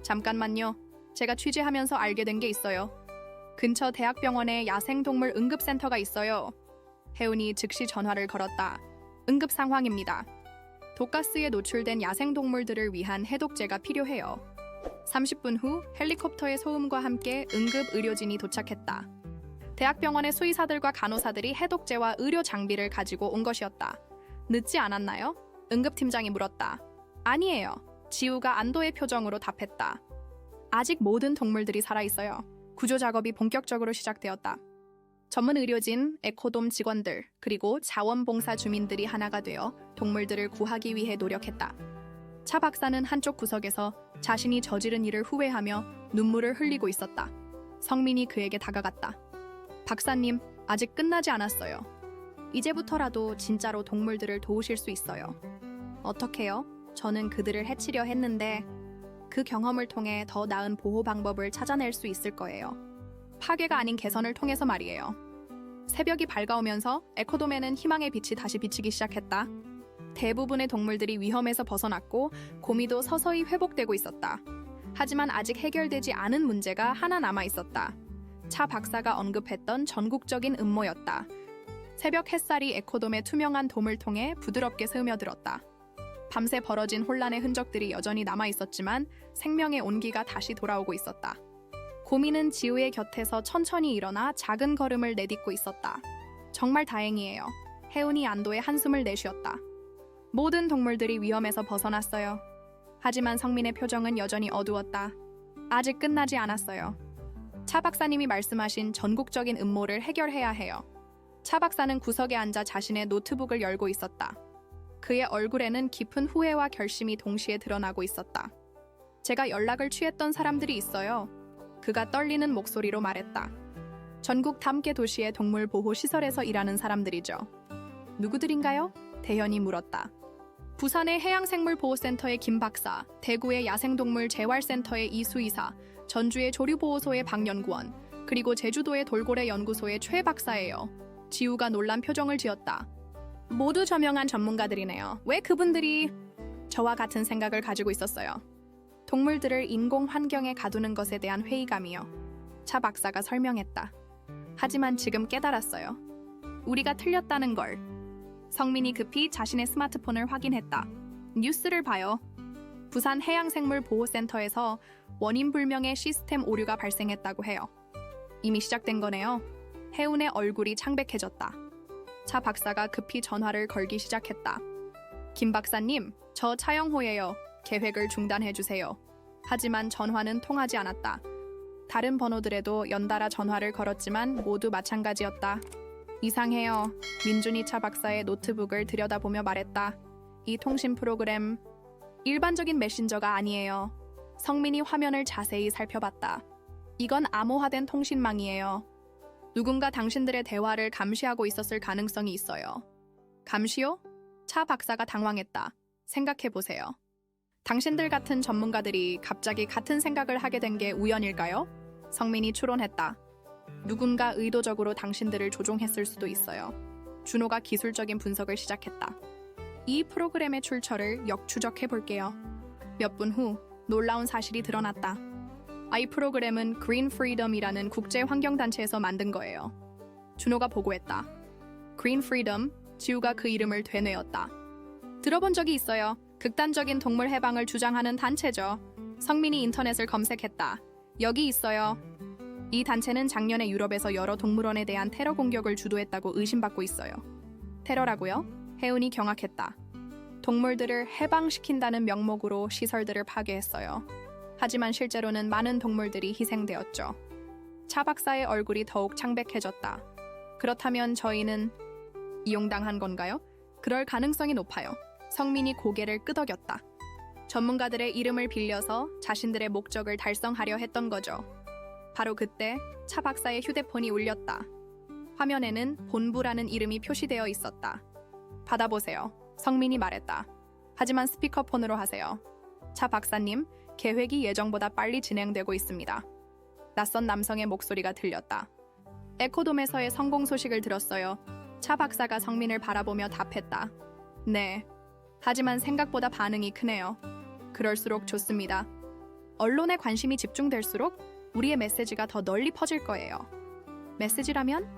잠깐만요. 제가 취재하면서 알게 된 게 있어요. 근처 대학병원에 야생동물 응급센터가 있어요. 혜운이 즉시 전화를 걸었다. 응급 상황입니다. 독가스에 노출된 야생동물들을 위한 해독제가 필요해요. 30분 후 헬리콥터의 소음과 함께 응급 의료진이 도착했다. 대학병원의 수의사들과 간호사들이 해독제와 의료 장비를 가지고 온 것이었다. 늦지 않았나요? 응급팀장이 물었다. 아니에요. 지우가 안도의 표정으로 답했다. 아직 모든 동물들이 살아있어요. 구조 작업이 본격적으로 시작되었다. 전문 의료진, 에코돔 직원들, 그리고 자원봉사 주민들이 하나가 되어 동물들을 구하기 위해 노력했다. 차 박사는 한쪽 구석에서 자신이 저지른 일을 후회하며 눈물을 흘리고 있었다. 성민이 그에게 다가갔다. 박사님, 아직 끝나지 않았어요. 이제부터라도 진짜로 동물들을 도우실 수 있어요. 어떻게요? 저는 그들을 해치려 했는데 그 경험을 통해 더 나은 보호 방법을 찾아낼 수 있을 거예요. 파괴가 아닌 개선을 통해서 말이에요. 새벽이 밝아오면서 에코돔에는 희망의 빛이 다시 비치기 시작했다. 대부분의 동물들이 위험에서 벗어났고 고미도 서서히 회복되고 있었다. 하지만 아직 해결되지 않은 문제가 하나 남아 있었다. 차 박사가 언급했던 전국적인 음모였다. 새벽 햇살이 에코돔의 투명한 돔을 통해 부드럽게 스며들었다. 밤새 벌어진 혼란의 흔적들이 여전히 남아 있었지만 생명의 온기가 다시 돌아오고 있었다. 고미는 지우의 곁에서 천천히 일어나 작은 걸음을 내딛고 있었다. 정말 다행이에요. 혜운이 안도의 한숨을 내쉬었다. 모든 동물들이 위험에서 벗어났어요. 하지만 성민의 표정은 여전히 어두웠다. 아직 끝나지 않았어요. 차 박사님이 말씀하신 전국적인 음모를 해결해야 해요. 차 박사는 구석에 앉아 자신의 노트북을 열고 있었다. 그의 얼굴에는 깊은 후회와 결심이 동시에 드러나고 있었다. 제가 연락을 취했던 사람들이 있어요. 그가 떨리는 목소리로 말했다. 전국 다개 도시의 동물 보호 시설에서 일하는 사람들이죠. 누구들인가요? 대현이 물었다. 부산의 해양생물보호센터의 김 박사, 대구의 야생동물 재활센터의 이 수의사, 전주의 조류보호소의 박 연구원, 그리고 제주도의 돌고래 연구소의 최 박사예요. 지우가 놀란 표정을 지었다. 모두 저명한 전문가들이네요. 왜 그분들이 저와 같은 생각을 가지고 있었어요? 동물들을 인공 환경에 가두는 것에 대한 회의감이요. 차 박사가 설명했다. 하지만 지금 깨달았어요. 우리가 틀렸다는 걸. 성민이 급히 자신의 스마트폰을 확인했다. 뉴스를 봐요. 부산 해양생물보호센터에서 원인 불명의 시스템 오류가 발생했다고 해요. 이미 시작된 거네요. 해운의 얼굴이 창백해졌다. 차 박사가 급히 전화를 걸기 시작했다. 김 박사님, 저 차영호예요. 계획을 중단해주세요. 하지만 전화는 통하지 않았다. 다른 번호들에도 연달아 전화를 걸었지만 모두 마찬가지였다. 이상해요. 민준이 차 박사의 노트북을 들여다보며 말했다. 이 통신 프로그램 일반적인 메신저가 아니에요. 성민이 화면을 자세히 살펴봤다. 이건 암호화된 통신망이에요. 누군가 당신들의 대화를 감시하고 있었을 가능성이 있어요. 감시요? 차 박사가 당황했다. 생각해보세요. 당신들 같은 전문가들이 갑자기 같은 생각을 하게 된 게 우연일까요? 성민이 추론했다. 누군가 의도적으로 당신들을 조종했을 수도 있어요. 준호가 기술적인 분석을 시작했다. 이 프로그램의 출처를 역추적해볼게요. 몇 분 후 놀라운 사실이 드러났다. 이 프로그램은 그린 프리덤이라는 국제 환경단체에서 만든 거예요. 준호가 보고했다. 그린 프리덤, 지우가 그 이름을 되뇌었다. 들어본 적이 있어요. 극단적인 동물 해방을 주장하는 단체죠. 성민이 인터넷을 검색했다. 여기 있어요. 이 단체는 작년에 유럽에서 여러 동물원에 대한 테러 공격을 주도했다고 의심받고 있어요. 테러라고요? 해운이 경악했다. 동물들을 해방시킨다는 명목으로 시설들을 파괴했어요. 하지만 실제로는 많은 동물들이 희생되었죠. 차 박사의 얼굴이 더욱 창백해졌다. 그렇다면 저희는 이용당한 건가요? 그럴 가능성이 높아요. 성민이 고개를 끄덕였다. 전문가들의 이름을 빌려서 자신들의 목적을 달성하려 했던 거죠. 바로 그때 차 박사의 휴대폰이 울렸다. 화면에는 본부라는 이름이 표시되어 있었다. 받아보세요. 성민이 말했다. 하지만 스피커폰으로 하세요. 차 박사님, 계획이 예정보다 빨리 진행되고 있습니다. 낯선 남성의 목소리가 들렸다. 에코돔에서의 성공 소식을 들었어요. 차 박사가 성민을 바라보며 답했다. 네. 하지만 생각보다 반응이 크네요. 그럴수록 좋습니다. 언론에 관심이 집중될수록 우리의 메시지가 더 널리 퍼질 거예요. 메시지라면?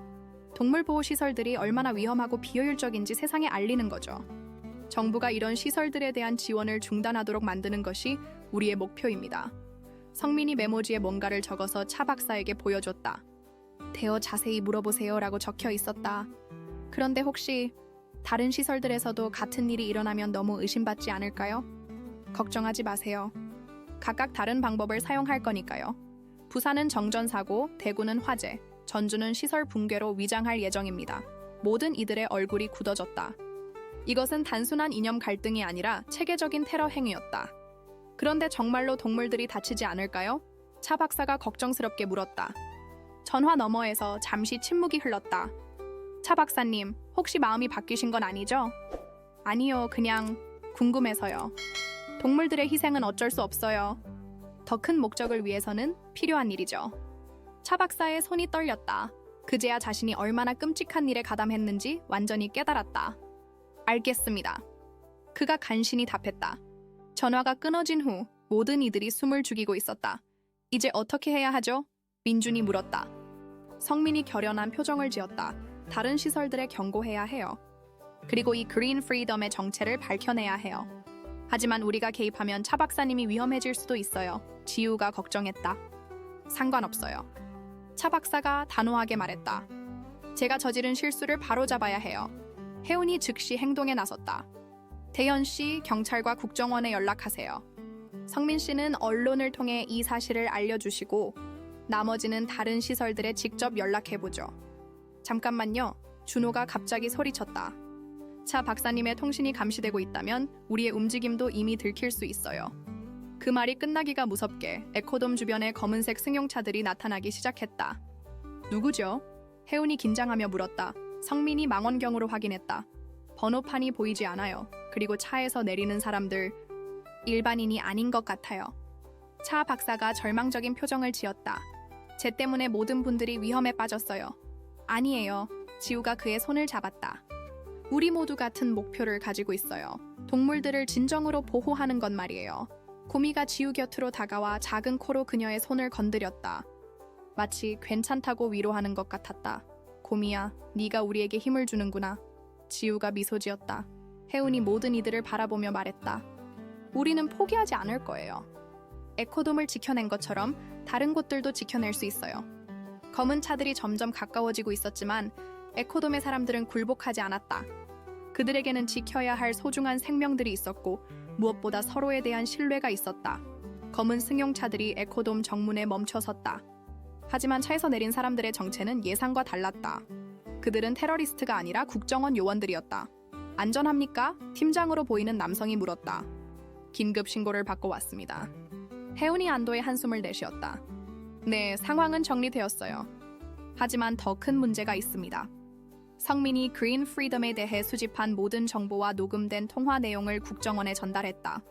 동물보호시설들이 얼마나 위험하고 비효율적인지 세상에 알리는 거죠. 정부가 이런 시설들에 대한 지원을 중단하도록 만드는 것이 우리의 목표입니다. 성민이 메모지에 뭔가를 적어서 차 박사에게 보여줬다. 대어 자세히 물어보세요라고 적혀 있었다. 그런데 혹시 다른 시설들에서도 같은 일이 일어나면 너무 의심받지 않을까요? 걱정하지 마세요. 각각 다른 방법을 사용할 거니까요. 부산은 정전사고, 대구는 화재, 전주는 시설 붕괴로 위장할 예정입니다. 모든 이들의 얼굴이 굳어졌다. 이것은 단순한 이념 갈등이 아니라 체계적인 테러 행위였다. 그런데 정말로 동물들이 다치지 않을까요? 차 박사가 걱정스럽게 물었다. 전화 너머에서 잠시 침묵이 흘렀다. 차 박사님, 혹시 마음이 바뀌신 건 아니죠? 아니요, 그냥 궁금해서요. 동물들의 희생은 어쩔 수 없어요. 더 큰 목적을 위해서는 필요한 일이죠. 차 박사의 손이 떨렸다. 그제야 자신이 얼마나 끔찍한 일에 가담했는지 완전히 깨달았다. 알겠습니다. 그가 간신히 답했다. 전화가 끊어진 후 모든 이들이 숨을 죽이고 있었다. 이제 어떻게 해야 하죠? 민준이 물었다. 성민이 결연한 표정을 지었다. 다른 시설들에 경고해야 해요. 그리고 이 그린 프리덤의 정체를 밝혀내야 해요. 하지만 우리가 개입하면 차 박사님이 위험해질 수도 있어요. 지우가 걱정했다. 상관없어요. 차 박사가 단호하게 말했다. 제가 저지른 실수를 바로잡아야 해요. 해운이 즉시 행동에 나섰다. 대현 씨, 경찰과 국정원에 연락하세요. 성민 씨는 언론을 통해 이 사실을 알려주시고 나머지는 다른 시설들에 직접 연락해보죠. 잠깐만요. 준호가 갑자기 소리쳤다. 차 박사님의 통신이 감시되고 있다면 우리의 움직임도 이미 들킬 수 있어요. 그 말이 끝나기가 무섭게 에코돔 주변에 검은색 승용차들이 나타나기 시작했다. 누구죠? 해운이 긴장하며 물었다. 성민이 망원경으로 확인했다. 번호판이 보이지 않아요. 그리고 차에서 내리는 사람들 일반인이 아닌 것 같아요. 차 박사가 절망적인 표정을 지었다. 쟤 때문에 모든 분들이 위험에 빠졌어요. 아니에요. 지우가 그의 손을 잡았다. 우리 모두 같은 목표를 가지고 있어요. 동물들을 진정으로 보호하는 것 말이에요. 고미가 지우 곁으로 다가와 작은 코로 그녀의 손을 건드렸다. 마치 괜찮다고 위로하는 것 같았다. 고미야, 네가 우리에게 힘을 주는구나. 지우가 미소 지었다. 혜운이 모든 이들을 바라보며 말했다. 우리는 포기하지 않을 거예요. 에코돔을 지켜낸 것처럼 다른 곳들도 지켜낼 수 있어요. 검은 차들이 점점 가까워지고 있었지만 에코돔의 사람들은 굴복하지 않았다. 그들에게는 지켜야 할 소중한 생명들이 있었고 무엇보다 서로에 대한 신뢰가 있었다. 검은 승용차들이 에코돔 정문에 멈춰섰다. 하지만 차에서 내린 사람들의 정체는 예상과 달랐다. 그들은 테러리스트가 아니라 국정원 요원들이었다. 안전합니까? 팀장으로 보이는 남성이 물었다. 긴급 신고를 받고 왔습니다. 혜운이 안도의 한숨을 내쉬었다. 네, 상황은 정리되었어요. 하지만 더 큰 문제가 있습니다. 성민이 그린 프리덤에 대해 수집한 모든 정보와 녹음된 통화 내용을 국정원에 전달했다.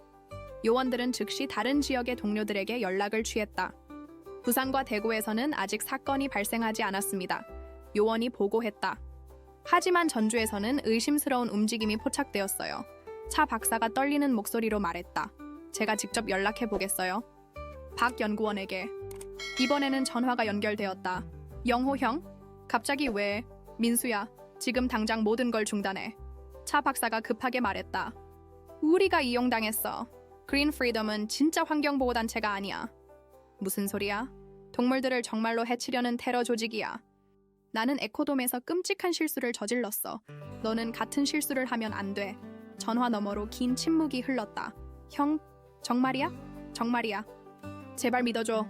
요원들은 즉시 다른 지역의 동료들에게 연락을 취했다. 부산과 대구에서는 아직 사건이 발생하지 않았습니다. 요원이 보고했다. 하지만 전주에서는 의심스러운 움직임이 포착되었어요. 차 박사가 떨리는 목소리로 말했다. 제가 직접 연락해 보겠어요. 박 연구원에게. 이번에는 전화가 연결되었다. 영호 형? 갑자기 왜? 민수야, 지금 당장 모든 걸 중단해. 차 박사가 급하게 말했다. 우리가 이용당했어. 그린 프리덤은 진짜 환경보호단체가 아니야. 무슨 소리야? 동물들을 정말로 해치려는 테러 조직이야. 나는 에코돔에서 끔찍한 실수를 저질렀어. 너는 같은 실수를 하면 안 돼. 전화 너머로 긴 침묵이 흘렀다. 형, 정말이야? 정말이야. 제발 믿어줘.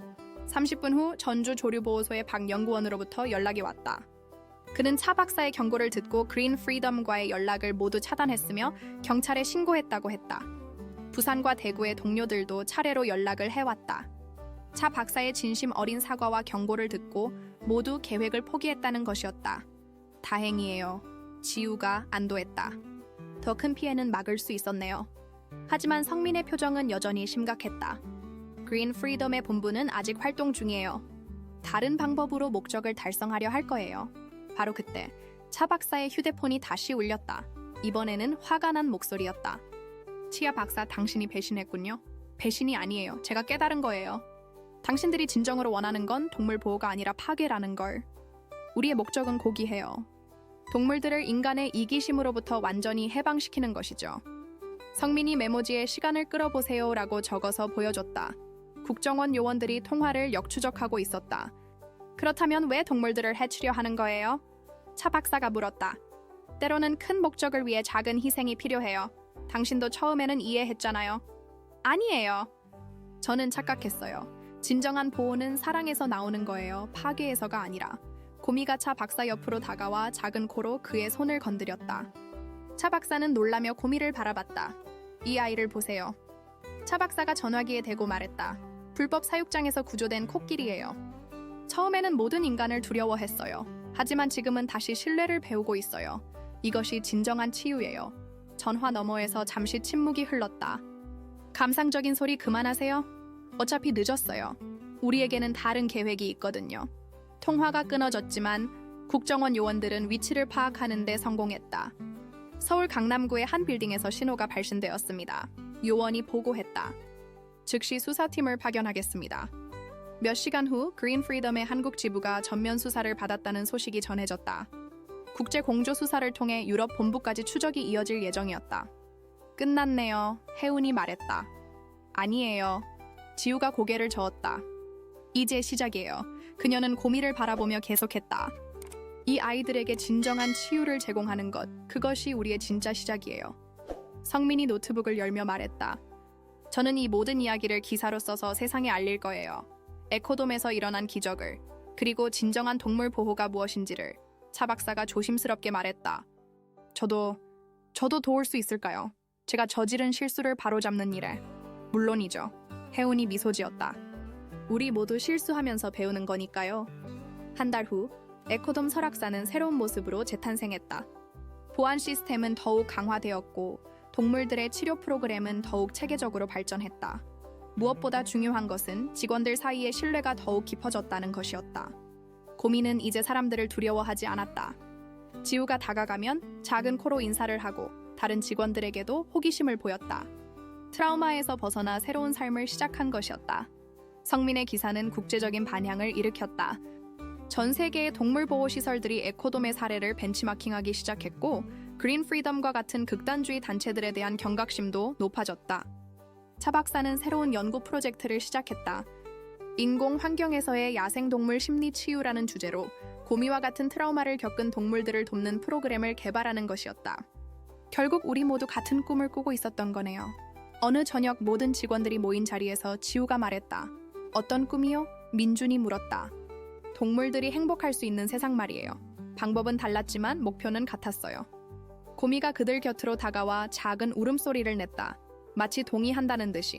30분 후 전주 조류보호소의 박 연구원으로부터 연락이 왔다. 그는 차 박사의 경고를 듣고 그린 프리덤과의 연락을 모두 차단했으며 경찰에 신고했다고 했다. 부산과 대구의 동료들도 차례로 연락을 해왔다. 차 박사의 진심 어린 사과와 경고를 듣고 모두 계획을 포기했다는 것이었다. 다행이에요. 지우가 안도했다. 더 큰 피해는 막을 수 있었네요. 하지만 성민의 표정은 여전히 심각했다. 그린 프리덤의 본부는 아직 활동 중이에요. 다른 방법으로 목적을 달성하려 할 거예요. 바로 그때 차 박사의 휴대폰이 다시 울렸다. 이번에는 화가 난 목소리였다. 치아 박사, 당신이 배신했군요. 배신이 아니에요. 제가 깨달은 거예요. 당신들이 진정으로 원하는 건 동물 보호가 아니라 파괴라는 걸. 우리의 목적은 고귀해요. 동물들을 인간의 이기심으로부터 완전히 해방시키는 것이죠. 성민이 메모지에 시간을 끌어보세요 라고 적어서 보여줬다. 국정원 요원들이 통화를 역추적하고 있었다. 그렇다면 왜 동물들을 해치려 하는 거예요? 차 박사가 물었다. 때로는 큰 목적을 위해 작은 희생이 필요해요. 당신도 처음에는 이해했잖아요. 아니에요. 저는 착각했어요. 진정한 보호는 사랑에서 나오는 거예요. 파괴에서가 아니라. 고미가 차 박사 옆으로 다가와 작은 코로 그의 손을 건드렸다. 차 박사는 놀라며 고미를 바라봤다. 이 아이를 보세요. 차 박사가 전화기에 대고 말했다. 불법 사육장에서 구조된 코끼리예요. 처음에는 모든 인간을 두려워했어요. 하지만 지금은 다시 신뢰를 배우고 있어요. 이것이 진정한 치유예요. 전화 너머에서 잠시 침묵이 흘렀다. 감상적인 소리 그만하세요. 어차피 늦었어요. 우리에게는 다른 계획이 있거든요. 통화가 끊어졌지만 국정원 요원들은 위치를 파악하는 데 성공했다. 서울 강남구의 한 빌딩에서 신호가 발신되었습니다. 요원이 보고했다. 즉시 수사팀을 파견하겠습니다. 몇 시간 후 그린 프리덤의 한국 지부가 전면 수사를 받았다는 소식이 전해졌다. 국제 공조 수사를 통해 유럽 본부까지 추적이 이어질 예정이었다. 끝났네요. 혜운이 말했다. 아니에요. 지우가 고개를 저었다. 이제 시작이에요. 그녀는 고미를 바라보며 계속했다. 이 아이들에게 진정한 치유를 제공하는 것, 그것이 우리의 진짜 시작이에요. 성민이 노트북을 열며 말했다. 저는 이 모든 이야기를 기사로 써서 세상에 알릴 거예요. 에코돔에서 일어난 기적을, 그리고 진정한 동물 보호가 무엇인지를. 차 박사가 조심스럽게 말했다. 저도 도울 수 있을까요? 제가 저지른 실수를 바로잡는 일에. 물론이죠. 혜운이 미소 지었다. 우리 모두 실수하면서 배우는 거니까요. 한 달 후 에코돔 설악산은 새로운 모습으로 재탄생했다. 보안 시스템은 더욱 강화되었고 동물들의 치료 프로그램은 더욱 체계적으로 발전했다. 무엇보다 중요한 것은 직원들 사이의 신뢰가 더욱 깊어졌다는 것이었다. 고미는 이제 사람들을 두려워하지 않았다. 지우가 다가가면 작은 코로 인사를 하고 다른 직원들에게도 호기심을 보였다. 트라우마에서 벗어나 새로운 삶을 시작한 것이었다. 성민의 기사는 국제적인 반향을 일으켰다. 전 세계의 동물보호 시설들이 에코돔의 사례를 벤치마킹하기 시작했고 그린 프리덤과 같은 극단주의 단체들에 대한 경각심도 높아졌다. 차 박사는 새로운 연구 프로젝트를 시작했다. 인공 환경에서의 야생동물 심리 치유라는 주제로 고미와 같은 트라우마를 겪은 동물들을 돕는 프로그램을 개발하는 것이었다. 결국 우리 모두 같은 꿈을 꾸고 있었던 거네요. 어느 저녁 모든 직원들이 모인 자리에서 지우가 말했다. 어떤 꿈이요? 민준이 물었다. 동물들이 행복할 수 있는 세상 말이에요. 방법은 달랐지만 목표는 같았어요. 고미가 그들 곁으로 다가와 작은 울음소리를 냈다. 마치 동의한다는 듯이.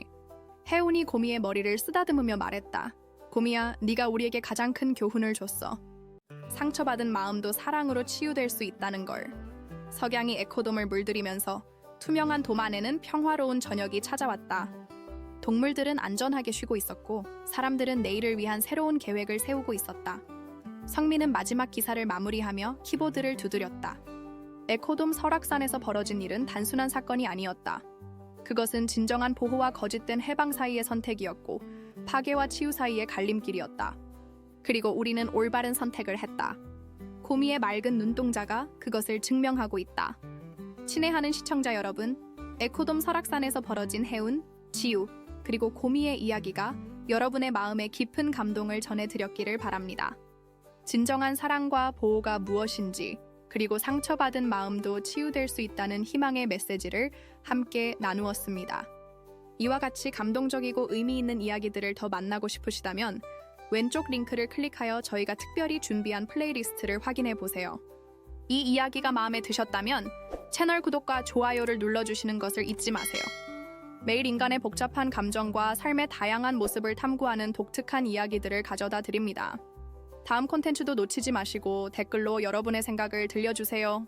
혜운이 고미의 머리를 쓰다듬으며 말했다. 고미야, 네가 우리에게 가장 큰 교훈을 줬어. 상처받은 마음도 사랑으로 치유될 수 있다는 걸. 석양이 에코돔을 물들이면서 투명한 돔 안에는 평화로운 저녁이 찾아왔다. 동물들은 안전하게 쉬고 있었고 사람들은 내일을 위한 새로운 계획을 세우고 있었다. 성민은 마지막 기사를 마무리하며 키보드를 두드렸다. 에코돔 설악산에서 벌어진 일은 단순한 사건이 아니었다. 그것은 진정한 보호와 거짓된 해방 사이의 선택이었고 파괴와 치유 사이의 갈림길이었다. 그리고 우리는 올바른 선택을 했다. 고미의 맑은 눈동자가 그것을 증명하고 있다. 친애하는 시청자 여러분, 에코돔 설악산에서 벌어진 해운, 지유, 그리고 고미의 이야기가 여러분의 마음에 깊은 감동을 전해드렸기를 바랍니다. 진정한 사랑과 보호가 무엇인지, 그리고 상처받은 마음도 치유될 수 있다는 희망의 메시지를 함께 나누었습니다. 이와 같이 감동적이고 의미 있는 이야기들을 더 만나고 싶으시다면 왼쪽 링크를 클릭하여 저희가 특별히 준비한 플레이리스트를 확인해 보세요. 이 이야기가 마음에 드셨다면 채널 구독과 좋아요를 눌러주시는 것을 잊지 마세요. 매일 인간의 복잡한 감정과 삶의 다양한 모습을 탐구하는 독특한 이야기들을 가져다 드립니다. 다음 콘텐츠도 놓치지 마시고 댓글로 여러분의 생각을 들려주세요.